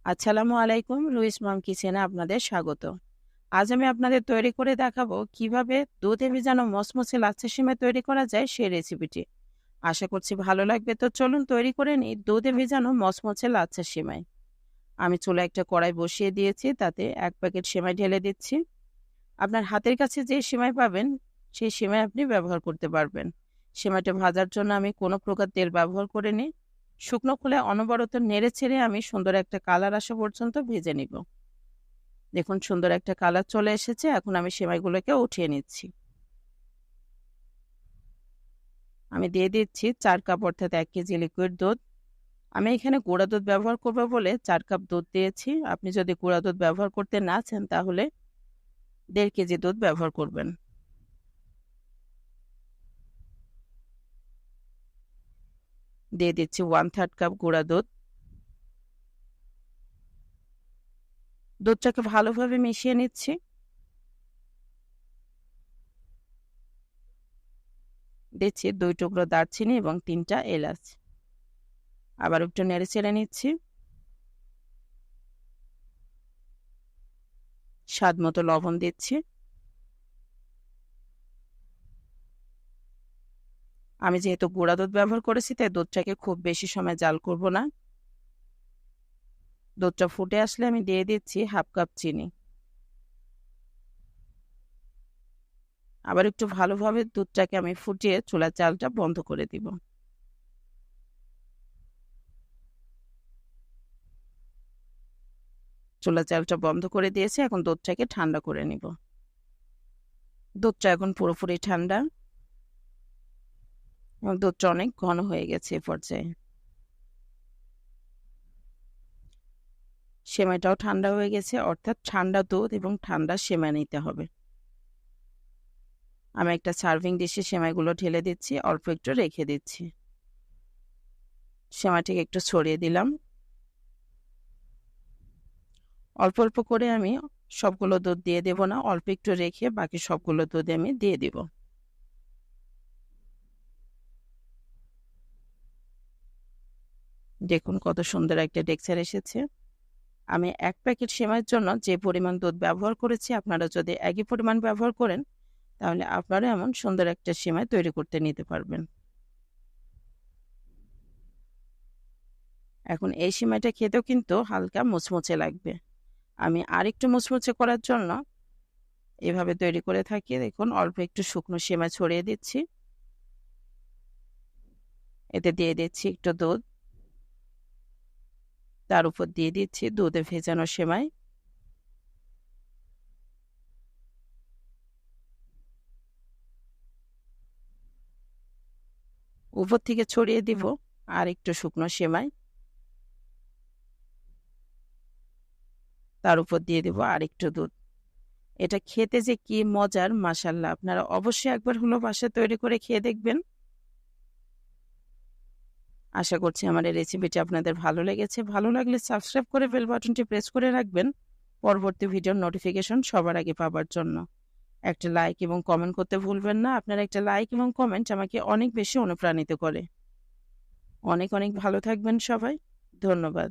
আসসালামু আলাইকুম, রুহিস মম কিচেনে আপনাদের স্বাগত। আজ আমি আপনাদের তৈরি করে দেখাবো কিভাবে দুধে ভেজানো মচমচে লাচ্ছা সেমাই তৈরি করা যায় সেই রেসিপিটি। আশা করছি ভালো লাগবে। তো চলুন তৈরি করে নিই দুধে ভেজানো মচমচে লাচ্ছা সেমাই। আমি চুলায় একটা কড়াই বসিয়ে দিয়েছি, তাতে 1 প্যাকেট সেমাই ঢেলে দিচ্ছি। আপনার হাতের কাছে যে সেমাই পাবেন সেই সেমাই আপনি ব্যবহার করতে পারবেন। সেমাইটা ভাজার জন্য আমি কোনো প্রকার তেল ব্যবহার করিনি। শুকনো খোলায় অনবরত নেড়ে ছেড়ে আমি সুন্দর একটা কালার আসা পর্যন্ত ভেজে নিব। দেখুন সুন্দর একটা কালার চলে এসেছে। এখন আমি সেমাইগুলোকে উঠিয়ে নিচ্ছি। আমি দিয়ে দিচ্ছি 4 কাপ অর্থাৎ 1 কেজি লিকুইড দুধ। আমি এখানে গুঁড়া দুধ ব্যবহার করব বলে 4 কাপ দুধ দিয়েছি। আপনি যদি গুঁড়া দুধ ব্যবহার করতে না চান তাহলে 1.5 কেজি দুধ ব্যবহার করবেন। দিয়ে দিচ্ছি 1/3 কাপ গুঁড়া দুধ। দুধটাকে ভালোভাবে মিশিয়ে নিচ্ছি। দিচ্ছি 2 টুকরো দারচিনি এবং 3টা এলাচ। আবার একটু নেড়ে চেড়ে নিচ্ছি। স্বাদ মতো লবণ দিচ্ছি। আমি যেহেতু গুঁড়া দুধ ব্যবহার করেছি তাই দুধটাকে খুব বেশি সময় জাল করব না। দুধটা ফুটে আসলে আমি দিয়ে দিচ্ছি 1/2 কাপ চিনি। আবার একটু ভালোভাবে দুধটাকে আমি ফুটিয়ে চুলার জালটা বন্ধ করে দিব। চুলার জালটা বন্ধ করে দিয়েছি। এখন দুধটাকে ঠান্ডা করে নিব। দুধটা এখন পুরোপুরি ঠান্ডা এবং দুধটা অনেক ঘন হয়ে গেছে এ পর্যায়ে। সেমাইটাও ঠান্ডা হয়ে গেছে, অর্থাৎ ঠান্ডা দুধ এবং ঠান্ডা সেমাই নিতে হবে। আমি একটা সার্ভিং ডিশে সেমাইগুলো ঢেলে দিচ্ছি, অল্প একটু রেখে দিচ্ছি। সেমাইটাকে একটু ছড়িয়ে দিলাম। অল্প অল্প করে আমি সবগুলো দুধ দিয়ে দেব না, অল্প একটু রেখে বাকি সবগুলো দুধ আমি দিয়ে দিব। দেখুন কত সুন্দর একটা টেক্সচার এসেছে। আমি 1 প্যাকেট সেমাইয়ের জন্য যে পরিমাণ দুধ ব্যবহার করেছি, আপনারা যদি একই পরিমাণ ব্যবহার করেন তাহলে আপনারা এমন সুন্দর একটা সেমাই তৈরি করতে নিতে পারবেন। এখন এই সেমাইটা খেতেও কিন্তু হালকা মুচমুচে লাগবে। আমি আরেকটু মুচমুচে করার জন্য এভাবে তৈরি করে থাকি। দেখুন অল্প একটু শুকনো সেমাই ছড়িয়ে দিচ্ছি। এতে দিয়ে দিচ্ছি একটু দুধ। তার উপর দিয়ে দিচ্ছি দুধে ভেজানো সেমাই। উপর থেকে ছড়িয়ে দিব আর একটু শুকনো সেমাই। তার উপর দিয়ে দেব আর একটু দুধ। এটা খেতে যে কি মজার, মাশাআল্লাহ! আপনারা অবশ্যই একবার হলেও বাসায় তৈরি করে খেয়ে দেখবেন। আশা করছি আমার এই রেসিপিটি আপনাদের ভালো লেগেছে। ভালো লাগলে সাবস্ক্রাইব করে বেল বাটনটি প্রেস করে রাখবেন পরবর্তী ভিডিওর নোটিফিকেশন সবার আগে পাবার জন্য। একটা লাইক এবং কমেন্ট করতে ভুলবেন না। আপনার একটা লাইক এবং কমেন্ট আমাকে অনেক বেশি অনুপ্রাণিত করে। অনেক অনেক ভালো থাকবেন সবাই। ধন্যবাদ।